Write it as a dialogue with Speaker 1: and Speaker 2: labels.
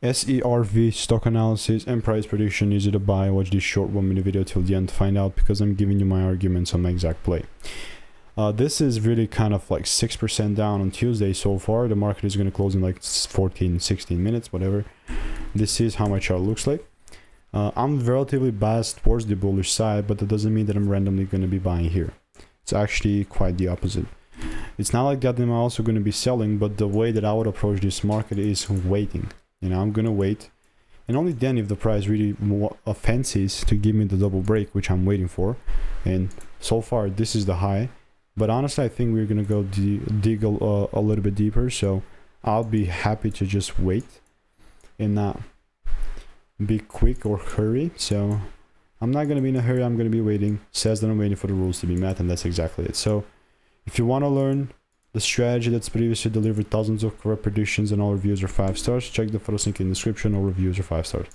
Speaker 1: SERV stock analysis and price prediction. Is it a buy? Watch this short 1 minute video till the end to find out, because I'm giving you my arguments on my exact play. This is really kind of like 6% down on Tuesday so far. The market is going to close in like 14-16 minutes, whatever. This is how my chart looks like. I'm relatively biased towards the bullish side, but that doesn't mean that I'm randomly going to be buying here. It's actually quite the opposite. It's not like that I'm also going to be selling, but the way that I would approach this market is waiting. You know, I'm going to wait, and only then, if the price really fancies to give me the double break, which I'm waiting for, and so far this is the high, but honestly I think we're going to go dig a little bit deeper, so I'll be happy to just wait and not be quick or hurry. So I'm not going to be in a hurry, I'm going to be waiting. Says that I'm waiting for the rules to be met, and that's exactly it. So if you want to learn the strategy that's previously delivered thousands of correct predictions and all reviews are 5 stars, check the photos link in the description. All reviews are 5 stars.